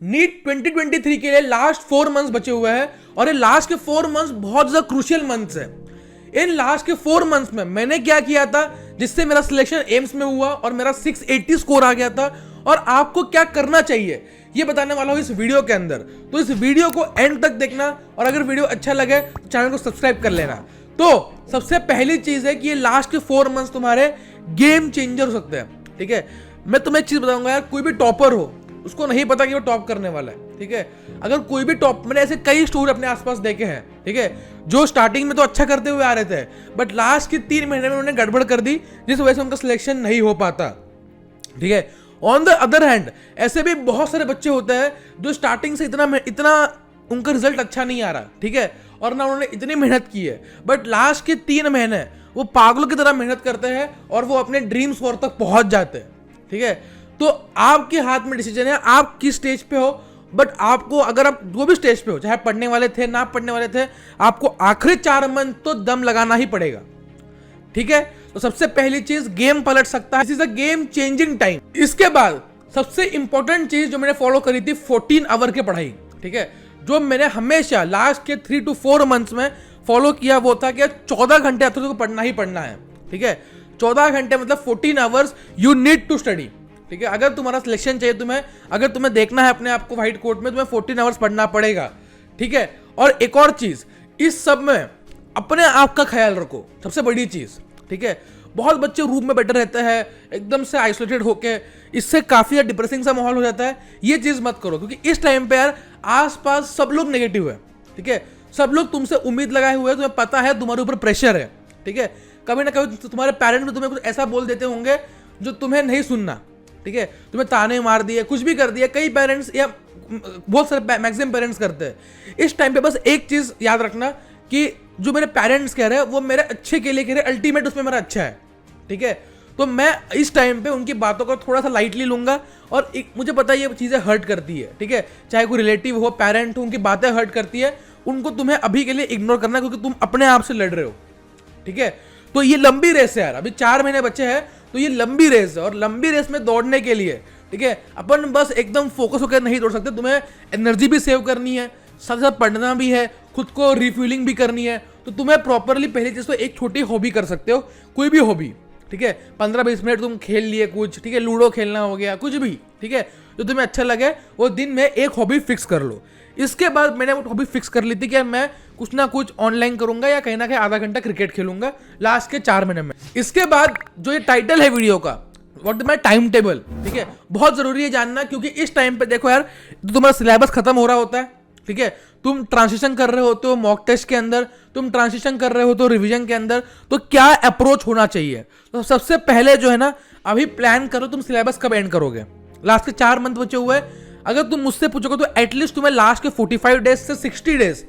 NEET 2023 के लिए last 4 months बचे हुए हैं और ये लास्ट के 4 मंथ्स बहुत ज्यादा क्रूशियल मंथ्स है। इन लास्ट के 4 मंथ्स में मैंने क्या किया था जिससे मेरा सिलेक्शन एम्स में हुआ और मेरा 680 स्कोर आ गया था, और आपको क्या करना चाहिए ये बताने वाला हूं इस वीडियो के अंदर। तो इस वीडियो को एंड तक देखना, और अगर वीडियो अच्छा लगे तो चैनल को सब्सक्राइब कर लेना। तो सबसे पहली चीज है कि ये लास्ट के 4 मंथ्स तुम्हारे गेम चेंजर हो सकते हैं। ठीक है, मैं तुम्हें एक चीज बताऊंगा यार, कोई भी टॉपर हो उसको नहीं पता कि वो टॉप करने वाला है। ठीक है, अगर कोई भी टॉप, मैंने ऐसे कई स्टोरी अपने आसपास देखे हैं, ठीक है, जो स्टार्टिंग में तो अच्छा करते हुए आ रहे थे बट लास्ट के 3 महीने में उन्होंने गड़बड़ कर दी जिस वजह से उनका सिलेक्शन नहीं हो पाता। ठीक है, ऑन द अदर हैंड ऐसे भी बहुत सारे बच्चे होते हैं जो स्टार्टिंग से इतना उनका रिजल्ट अच्छा नहीं आ रहा, ठीक है, और ना उन्होंने इतनी मेहनत की है बट लास्ट के 3 महीने वो पागलों की तरह मेहनत करते हैं और वो अपने ड्रीम स्कोर तक पहुंच जाते हैं। ठीक है, तो आपके हाथ में डिसीजन है आप किस स्टेज पे हो, बट आपको, अगर आप जो भी स्टेज पे हो, चाहे पढ़ने वाले थे ना पढ़ने वाले थे, आपको आखिरी 4 मंथ तो दम लगाना ही पड़ेगा। ठीक है, तो सबसे पहली चीज, गेम पलट सकता है, this is a game changing time. इसके बाद सबसे इंपॉर्टेंट चीज जो मैंने फॉलो करी थी 14 आवर की पढ़ाई। ठीक है, जो मैंने हमेशा लास्ट के 3 to 4 मंथ्स में फॉलो किया वो था कि 14 घंटे आपको पढ़ना ही पढ़ना है। ठीक है, 14 घंटे मतलब 14 hours you need to study. ठीक है, अगर तुम्हारा सिलेक्शन चाहिए तुम्हें, अगर तुम्हें देखना है अपने आप को व्हाइट कोट में, तुम्हें 14 आवर्स पढ़ना पड़ेगा। ठीक है, और एक और चीज, इस सब में अपने आप का ख्याल रखो, सबसे बड़ी चीज। ठीक है, बहुत बच्चे रूम में बैठे रहते हैं एकदम से आइसोलेटेड होके, इससे काफी डिप्रेसिंग सा माहौल हो जाता है। ये चीज मत करो क्योंकि इस टाइम पे यार आसपास सब लोग नेगेटिव है। ठीक है, सब लोग तुमसे उम्मीद लगाए हुए हैं, तुम्हें पता है तुम्हारे ऊपर प्रेशर है। ठीक है, कभी ना कभी तुम्हारे पेरेंट्स भी तुम्हें कुछ ऐसा बोल देते होंगे जो तुम्हें नहीं सुनना। ठीक है, तुम्हें ताने मार दिए, कुछ भी कर दिया, कई पेरेंट्स या बहुत सारे मैक्सिमम पेरेंट्स करते हैं। इस टाइम पे बस एक चीज याद रखना कि जो मेरे पेरेंट्स कह रहे हैं वो मेरे अच्छे के लिए कह रहे हैं, अल्टीमेट उसमें मेरा अच्छा है। ठीक है, तो मैं इस टाइम पे उनकी बातों को थोड़ा सा लाइटली लूंगा, और मुझे पता है ये चीजें हर्ट करती है। ठीक है, चाहे कोई रिलेटिव हो, पेरेंट हो, उनकी बातें हर्ट करती है, उनको तुम्हें अभी के लिए इग्नोर करना है क्योंकि तुम अपने आप से लड़ रहे हो। ठीक है, तो ये लंबी रेस है यार, अभी 4 महीने बचे हैं, तो ये लंबी रेस है, और लंबी रेस में दौड़ने के लिए, ठीक है, अपन बस एकदम फोकस होकर नहीं दौड़ सकते, तुम्हें एनर्जी भी सेव करनी है, साथ साथ पढ़ना भी है, खुद को रिफ्यूलिंग भी करनी है। तो तुम्हें प्रॉपरली पहली चीज तो एक छोटी हॉबी कर सकते हो, कोई भी हॉबी। ठीक है, 15-20 मिनट तुम खेल लिए कुछ, ठीक है, लूडो खेलना हो गया, कुछ भी। ठीक है, जो तुम्हें अच्छा लगे वो दिन में एक हॉबी फिक्स कर लो। इसके बाद मैंने वो हॉबी फिक्स कर ली थी कि मैं कुछ ना कुछ ऑनलाइन करूंगा या कहीं ना कहीं आधा घंटा क्रिकेट खेलूंगा लास्ट के 4 महीने में। इसके बाद जो ये टाइटल है वीडियो का, what is my time table, ठीक है, बहुत जरूरी है जानना, क्योंकि इस टाइम पे देखो यार, तो तुम्हारा सिलेबस खत्म हो रहा होता है। ठीक है, तुम ट्रांजिशन कर रहे होते हो मॉक टेस्ट के अंदर, तुम ट्रांजिशन कर रहे हो तो रिवीजन के अंदर, तो क्या अप्रोच होना चाहिए। तो सबसे पहले जो है ना, अभी प्लान करो तुम सिलेबस कब एंड करोगे। लास्ट के 4 मंथ बचे हुए हैं, अगर तुम मुझसे पूछोगे तो एटलीस्ट तुम्हें लास्ट के 45 डेज से 60 डेज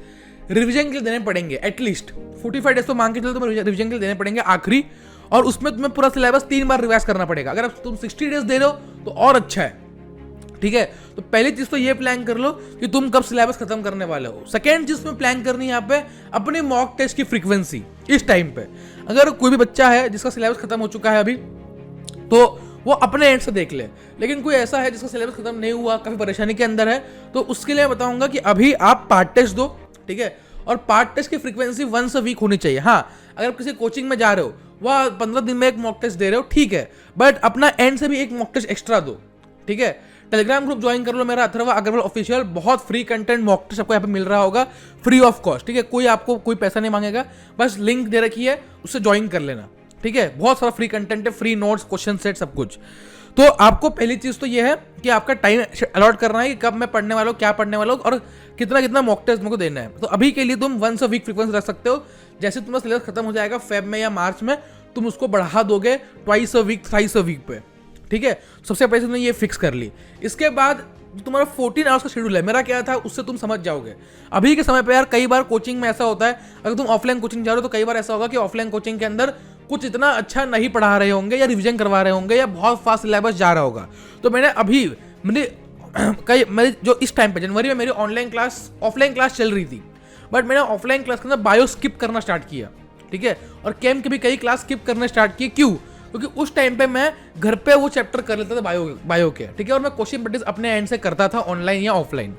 रिवीजन के लिए देने पड़ेंगे। एटलीस्ट 45 डेज तो मांग के चलो तुम्हें रिवीजन के लिए देने पड़ेंगे आखिरी, और उसमें तुम्हें पूरा सिलेबस 3 बार रिवाइज करना पड़ेगा। अगर तुम 60 डेज दे रहे हो तो और अच्छा है। ठीक है, तो पहली चीज तो ये प्लान कर लो कि तुम कब सिलेबस खत्म करने वाले हो। सेकेंड चीज में प्लान करनी है यहाँ पे अपनी मॉक टेस्ट की फ्रीक्वेंसी। इस टाइम पे अगर कोई भी बच्चा है जिसका सिलेबस खत्म हो चुका है अभी, तो वो अपने एंड से देख ले, लेकिन कोई ऐसा है जिसका सिलेबस खत्म नहीं हुआ, काफी परेशानी के अंदर है, तो उसके लिए बताऊंगा कि अभी आप पार्ट टेस्ट दो। ठीक है, और पार्ट टेस्ट की फ्रीक्वेंसी वंस अ वीक होनी चाहिए। हाँ, अगर किसी कोचिंग में जा रहे हो, वह 15 दिन में एक मॉक टेस्ट दे रहे हो, ठीक है, बट अपना एंड से भी एक मॉक टेस्ट एक्स्ट्रा दो। ठीक है, टेलीग्राम ग्रुप ज्वाइन कर लो मेरा, अथर्वा अग्रवाल ऑफिशियल, बहुत फ्री कंटेंट मॉक टेस्ट आपको यहाँ पे मिल रहा होगा फ्री ऑफ कॉस्ट। ठीक है, कोई आपको कोई पैसा नहीं मांगेगा, बस लिंक दे रखी है, उससे ज्वाइन कर लेना। ठीक है, बहुत सारा फ्री कंटेंट है, फ्री नोट्स, क्वेश्चन सेट, सब कुछ। तो आपको पहली चीज तो ये है कि आपका टाइम अलॉट करना है कि कब मैं पढ़ने वाला हूँ, क्या पढ़ने वाला हूँ, और कितना कितना मॉक टेस्ट मेरे को देना है। तो अभी के लिए तुम वंस अ वीक फ्रीक्वेंसी रख सकते हो। जैसे तुम्हारा सिलेबस खत्म हो जाएगा फेब में या मार्च में, तुम उसको बढ़ा दोगे twice a week, thrice a week पे। ठीक है, सबसे पहले तुमने ये फिक्स कर ली। इसके बाद तुम्हारा 14 आवर्स का शेड्यूल है, मेरा क्या था उससे तुम समझ जाओगे। अभी के समय पे यार कई बार कोचिंग में ऐसा होता है, अगर तुम ऑफलाइन कोचिंग जा रहे हो तो कई बार ऐसा होगा कि ऑफलाइन कोचिंग के अंदर कुछ इतना अच्छा नहीं पढ़ा रहे होंगे या रिवीजन करवा रहे होंगे या बहुत फास्ट सिलेबस जा रहा होगा। तो मेरी जो इस टाइम पे जनवरी में मेरी ऑफलाइन क्लास चल रही थी, बट मैंने ऑफलाइन क्लास के अंदर बायो स्किप करना स्टार्ट किया। ठीक है, और केम के भी कई क्लास स्किप करना स्टार्ट किए। क्यों? क्योंकि उस टाइम पे मैं घर पे वो चैप्टर कर लेता था बायो के, ठीक है, और मैं क्वेश्चन प्रैक्टिस अपने एंड से करता था ऑनलाइन या ऑफलाइन,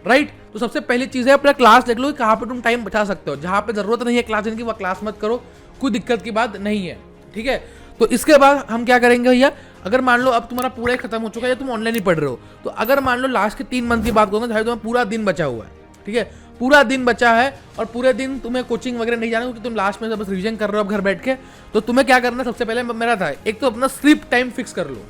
राइट। तो सबसे पहली चीज़ है अपना क्लास देख लो कि कहाँ पे तुम टाइम बचा सकते हो, जहाँ पे जरूरत नहीं है क्लास देने की वह क्लास मत करो, कोई दिक्कत की बात नहीं है, ठीक है। तो इसके बाद हम क्या करेंगे भैया, अगर मान लो अब तुम्हारा पूरा खत्म हो चुका है या तुम ऑनलाइन ही पढ़ रहे हो, तो अगर मान लो लास्ट के 3 मंथ की बात करूँगा, तुम्हारा पूरा दिन बचा हुआ है, ठीक है, पूरा दिन बचा है और पूरे दिन तुम्हें कोचिंग वगैरह नहीं जाना क्योंकि तुम लास्ट में बस रिवीजन कर रहे हो अब घर बैठ के, तो तुम्हें क्या करना है, सबसे पहले मेरा था एक तो अपना स्लीप टाइम फिक्स कर लो,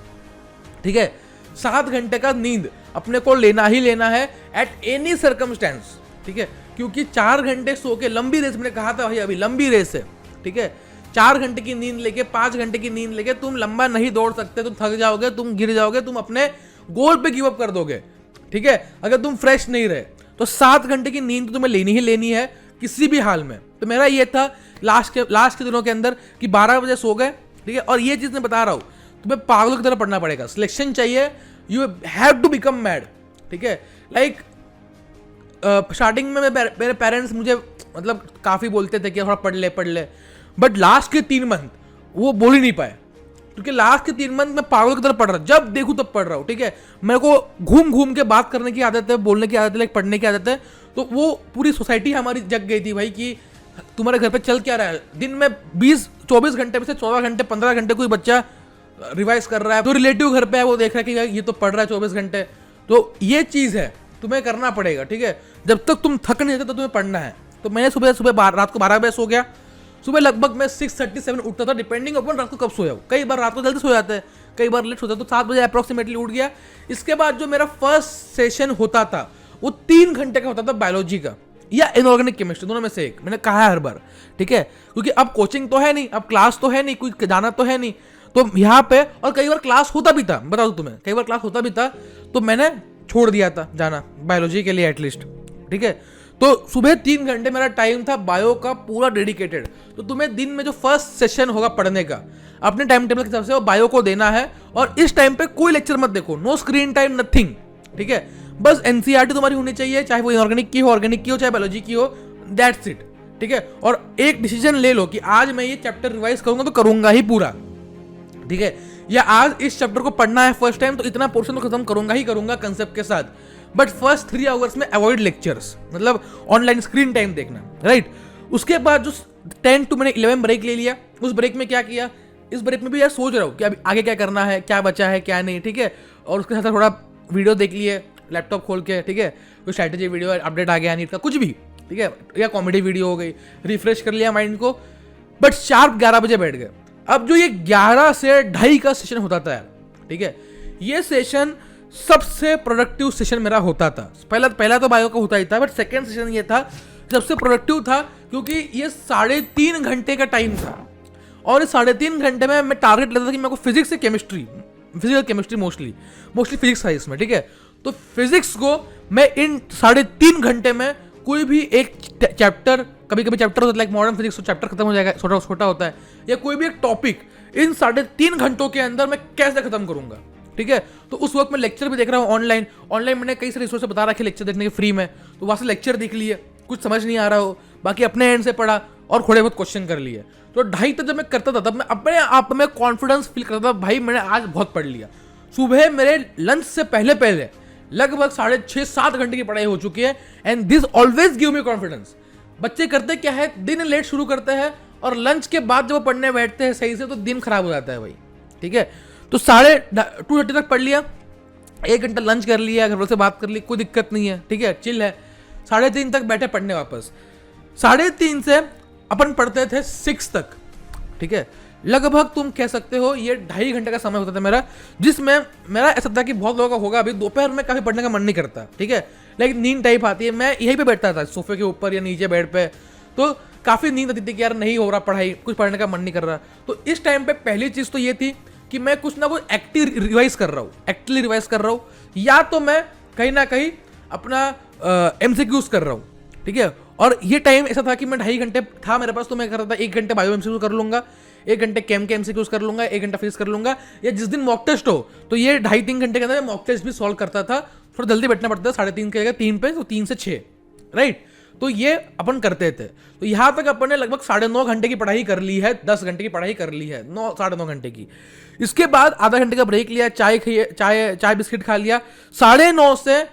ठीक है। 7 घंटे का नींद अपने को लेना ही लेना है एट एनी सर्कमस्टेंस, ठीक है, क्योंकि 4 घंटे सो के लंबी रेस, मैंने कहा था भाई अभी लंबी रेस है, ठीक है, 4 घंटे की नींद लेके 5 घंटे की नींद लेके तुम लंबा नहीं दौड़ सकते, तुम थक जाओगे, तुम गिर जाओगे, तुम अपने गोल पे गिव अप कर दोगे, ठीक है, अगर तुम फ्रेश नहीं रहे। तो 7 घंटे की नींद तो तुम्हें लेनी ही लेनी है किसी भी हाल में। तो मेरा ये था लास्ट के दिनों के अंदर कि 12 बजे सो गए, ठीक है, और ये चीज़ मैं बता रहा हूँ तुम्हें पागलों की तरह पढ़ना पड़ेगा, सिलेक्शन चाहिए, you have to become mad, ठीक है। लाइक स्टार्टिंग में मेरे पेरेंट्स मुझे मतलब काफ़ी बोलते थे कि थोड़ा पढ़ ले, बट लास्ट के 3 मंथ वो बोल ही नहीं पाए, क्योंकि लास्ट के 3 मंथ मैं पागलों की तरह पढ़ रहा, जब देखूँ तब पढ़ रहा हूँ, ठीक है। मेरे को घूम घूम के बात करने की आदत है, बोलने की आदत है, लाइक पढ़ने की आदत है, तो वो पूरी सोसाइटी हमारी जग गई थी भाई कि तुम्हारे घर पे चल क्या रहा है, दिन में 20-24 घंटे में से 14 घंटे 15 घंटे कोई बच्चा रिवाइज कर रहा है, तो रिलेटिव घर पे है वो देख रहा है कि ये तो पढ़ रहा है 24 घंटे। तो ये चीज़ है तुम्हें करना पड़ेगा, ठीक है, जब तक तुम थक नहीं जाते तो तुम्हें पढ़ना है। तो मैंने सुबह रात को 12 बजे सो गया, सुबह लगभग मैं 6:37 उठता था, डिपेंडिंग अपन रात को कब सोया हो, कई बार रात को जल्दी सो जाते हैं, कई बार लेट सोता है, तो 7 बजे अप्रॉक्सीमेटली उठ गया। इसके बाद जो मेरा फर्स्ट सेशन होता था वो 3 घंटे का होता था बायोलॉजी का या इनऑर्गेनिक केमिस्ट्री, दोनों में से एक, मैंने कहा है हर बार, ठीक है, क्योंकि अब कोचिंग तो है नहीं, अब क्लास तो है नहीं, कोई जाना तो है नहीं, तो यहाँ पे, और कई बार क्लास होता भी था, बता दूं तुम्हें, कई बार क्लास होता भी था तो मैंने छोड़ दिया था जाना बायोलॉजी के लिए एटलीस्ट, ठीक है। तो सुबह 3 घंटे मेरा टाइम था बायो का पूरा डेडिकेटेड। तो तुम्हें दिन में जो फर्स्ट सेशन होगा पढ़ने का अपने टाइम टेबल के हिसाब से वो बायो को देना है, और इस टाइम पे कोई लेक्चर मत देखो, नो स्क्रीन टाइम, नथिंग, ठीक है, बस एनसीईआरटी तुम्हारी होनी चाहिए, चाहे वो इनऑर्गेनिक की हो, ऑर्गेनिक की हो, चाहे बायोलॉजी की हो, दैट्स इट, ठीक है। और एक डिसीजन ले लो कि आज मैं ये चैप्टर रिवाइज करूंगा तो करूंगा ही पूरा, ठीक है, या आज इस चैप्टर को पढ़ना है फर्स्ट टाइम तो इतना पोर्शन तो खत्म करूंगा ही करूंगा कंसेप्ट के साथ, बट फर्स्ट 3 आवर्स में अवॉइड लेक्चर्स, मतलब ऑनलाइन स्क्रीन टाइम देखना, राइट। उसके बाद जो 10 to 11 ब्रेक ले लिया, उस ब्रेक में क्या किया, इस ब्रेक में भी यार सोच रहा हूँ कि अभी आगे क्या करना है, क्या बचा है क्या नहीं, ठीक है, और उसके साथ थोड़ा वीडियो देख लिए लैपटॉप खोल के, ठीक है, कोई स्ट्रैटेजी वीडियो अपडेट आ गया नीट का कुछ भी, ठीक है, या कॉमेडी वीडियो हो गई, रिफ्रेश कर लिया माइंड को, बट शार्प 11 बजे बैठ गए। अब जो ये 11 से 2:30 का सेशन होता था यार, ठीक है, ये सेशन सबसे प्रोडक्टिव सेशन मेरा होता था। पहला तो बायो का होता ही था, बट सेकेंड सेशन ये था सबसे प्रोडक्टिव था, क्योंकि ये 3.5 घंटे का टाइम था, और इस 3.5 घंटे में मैं टारगेट लेता था कि मेरे को फिजिक्स से chemistry, physical chemistry mostly physics था इसमें, ठीक है। तो फिजिक्स को मैं इन 3.5 घंटे में कोई भी एक चैप्टर, कभी कभी चैप्टर होता है लाइक मॉडर्न फिजिक्स, तो चैप्टर खत्म हो जाएगा, छोटा होता है, या कोई भी एक टॉपिक इन 3.5 घंटों के अंदर मैं कैसे खत्म करूंगा, ठीक है। तो उस वक्त मैं लेक्चर भी देख रहा हूँ ऑनलाइन मैंने कई सारे रिसोर्स बता रखे लेक्चर देखने के फ्री में, तो वहाँ से लेक्चर देख लिए, कुछ समझ नहीं आ रहा हो, बाकी अपने एंड से पढ़ा और थोड़े बहुत क्वेश्चन कर लिए। तो 2:30 तक जब मैं करता था तब मैं अपने आप में कॉन्फिडेंस फील करता था, भाई मैंने आज बहुत पढ़ लिया। सुबह मेरे लंच से पहले लगभग 6.5-7 घंटे की पढ़ाई हो चुकी है, and this always give me confidence. बच्चे करते क्या है, दिन लेट शुरू करते हैं और लंच के बाद जब वो पढ़ने बैठते हैं सही से तो दिन खराब हो जाता है भाई, ठीक है। तो 2:30 तक पढ़ लिया, 1 घंटा लंच कर लिया, घर से बात कर ली, कोई दिक्कत नहीं है, ठीक है, चिल है। 3:30 तक बैठे पढ़ने वापस, 3:30 से अपन पढ़ते थे 6 तक, ठीक है। लगभग तुम कह सकते हो ये 2.5 घंटे का समय होता था मेरा, जिसमें मेरा ऐसा था कि बहुत लोगों का होगा अभी दोपहर में काफ़ी पढ़ने का मन नहीं करता, ठीक है, लेकिन नींद टाइप आती है। मैं यहीं पे बैठता था सोफे के ऊपर या नीचे बेड पे, तो काफ़ी नींद आती थी कि यार नहीं हो रहा पढ़ाई, कुछ पढ़ने का मन नहीं कर रहा। तो इस टाइम पे पहली चीज़ तो ये थी कि मैं कुछ ना कुछ एक्टिव रिवाइज कर रहा हूँ, या तो मैं कहीं ना कहीं अपना MCQs कर रहा हूँ, ठीक है। और ये टाइम ऐसा था कि मैं 2.5 घंटे था मेरे पास, तो मैं कर रहा था 1 घंटे बायो MCQ कर लूंगा, 1 घंटे केम के MCQs कर लूंगा, 1 घंटा फिजिक्स कर लूंगा, या जिस दिन मॉक टेस्ट हो तो ये 2.5-3 घंटे के अंदर मैं मॉक टेस्ट भी सॉल्व करता था। थोड़ा जल्दी बैठना पड़ता था, 3:30 के जगह 3 पे, तो 3 से 6, राइट। तो ये अपन करते थे। तो यहाँ तक अपन ने लगभग 9.5 घंटे की पढ़ाई कर ली है, 10 घंटे की पढ़ाई कर ली है, 9-9.5 घंटे की। इसके बाद आधा घंटे का ब्रेक लिया, चाय बिस्किट खा लिया। 9:30 से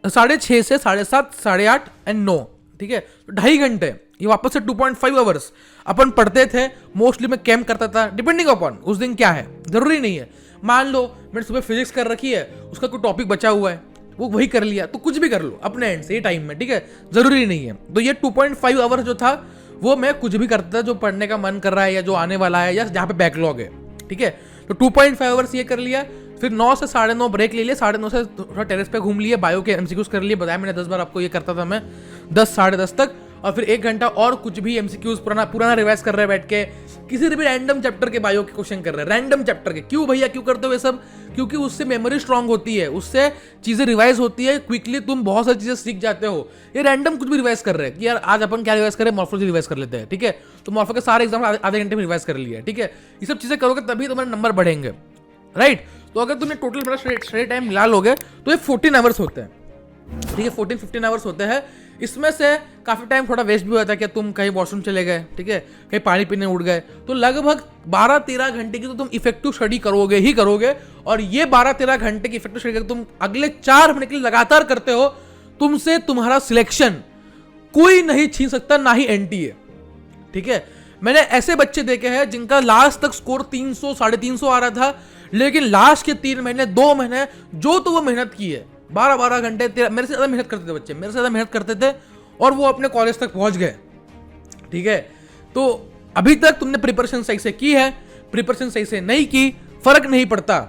6:30 से 7:30, 8:30 एंड 9, ठीक है, तो 2.5 घंटे, ये वापस से 2.5 आवर्स अपन पढ़ते थे। मोस्टली मैं कैंप करता था, डिपेंडिंग अपॉन उस दिन क्या है, जरूरी नहीं है। मान लो मैंने सुबह फिजिक्स कर रखी है, उसका कोई टॉपिक बचा हुआ है, वो वही कर लिया, तो कुछ भी कर लो अपने एंड से, ये टाइम में, ठीक है, जरूरी नहीं है। तो ये 2.5 आवर्स जो था वो मैं कुछ भी करता था जो पढ़ने का मन कर रहा है या जो आने वाला है या जहाँ पे बैकलॉग है, ठीक है। तो 2.5 आवर्स ये कर लिया। फिर 9 से 9:30 ब्रेक ले लिया, 9:30 से थोड़ा टेरेस पे घूम लिए, बायो के एमसीक्यूज कर लिए, बताया मैंने 10 बार आपको, ये करता था मैं 10 साढ़े 10 तक। और फिर 1 घंटा और कुछ भी एमसीक्यूज पुराना रिवाइज कर रहे हैं बैठ के, किसी भी रैंडम चैप्टर के बायो के क्वेश्चन कर रहे हैं, रैंडम चैप्टर के। क्यों भैया, क्यों करते हो ये सब? क्योंकि उससे मेमोरी स्ट्रांग होती है, उससे चीजें रिवाइज होती है क्विकली, तुम बहुत सारी चीजें सीख जाते हो। ये रैंडम कुछ भी रिवाइज कर रहे हैं कि यार आज अपन क्या रिवाइज करें, मॉर्फोलॉजी रिवाइज कर लेते हैं, ठीक है। तो मॉर्फो के सारे एग्जाम आधे घंटे में रिवाइज कर लिया, ठीक है। ये सब चीजें करोगे तभी तुम्हारे नंबर बढ़ेंगे, राइट। तो अगर तुमने टोटल बड़ा स्टडी टाइम मिला लोगे तो ये 14 आवर्स होते हैं, ठीक है, 14-15 आवर्स होते हैं। इसमें से काफी टाइम थोड़ा वेस्ट भी होता है कि तुम कहीं वॉशरूम चले गए, ठीक है, कहीं पानी पीने उड़ गए, तो लगभग 12-13 घंटे की तो तुम इफेक्टिव स्टडी करोगे ही करोगे। और ये 12-13 घंटे की इफेक्टिव स्टडी तुम अगले 4 महीने के लिए लगातार करते हो, तुमसे तुम्हारा सिलेक्शन कोई नहीं छीन सकता, ना ही एनटीए, ठीक है। मैंने ऐसे बच्चे देखे हैं जिनका लास्ट तक स्कोर 300 350 आ रहा था, लेकिन लास्ट के 3 महीने 2 महीने जो तो वो मेहनत की है, 12-12 घंटे, मेरे से ज्यादा मेहनत करते थे बच्चे, मेरे से ज्यादा मेहनत करते थे, और वो अपने कॉलेज तक पहुंच गए, ठीक है। तो अभी तक तुमने प्रिपरेशन सही से की है, प्रिपरेशन सही से नहीं की, फर्क नहीं पड़ता,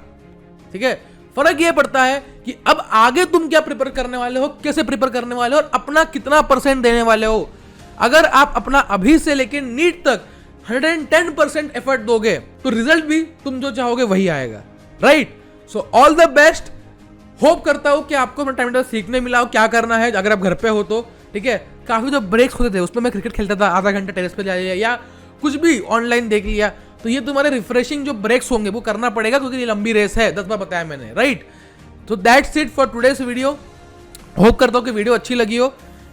ठीक है। फर्क ये पड़ता है कि अब आगे तुम क्या प्रिपेयर करने वाले हो, कैसे प्रिपेयर करने वाले हो, और अपना कितना % देने वाले हो। अगर आप अपना अभी से लेके नीट तक 110% एफर्ट दोगे तो रिजल्ट भी तुम जो चाहोगे वही आएगा, right. So all the best. Hope करता हूं कि आपको अपना टाइम सीखने मिला हो क्या करना है अगर आप घर पे हो तो, ठीक है। काफी जो ब्रेक्स होते थे उसमें मैं क्रिकेट खेलता था, आधा घंटा टेरेस पे जा लिया या कुछ भी ऑनलाइन देख लिया, तो ये तुम्हारे रिफ्रेशिंग जो ब्रेक्स होंगे वो करना पड़ेगा, क्योंकि ये लंबी रेस है, 10 बार बताया मैंने, राइट। तो that's it for today's video. Hope करता हूं कि वीडियो अच्छी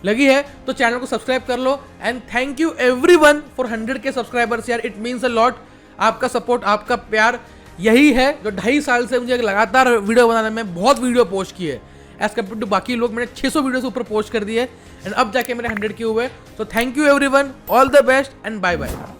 लगी है तो चैनल को सब्सक्राइब कर लो। And thank you everyone for 100K subscribers यार, इट मीन्स अ लॉट। आपका सपोर्ट, आपका प्यार यही है जो 2.5 साल से मुझे लगातार वीडियो बनाने में बहुत वीडियो पोस्ट किए, एज कम्पेयर टू बाकी लोग। मैंने 600 वीडियो से ऊपर पोस्ट कर दिए एंड अब जाके मेरे 100K हुए। तो thank you everyone, all the best and bye bye.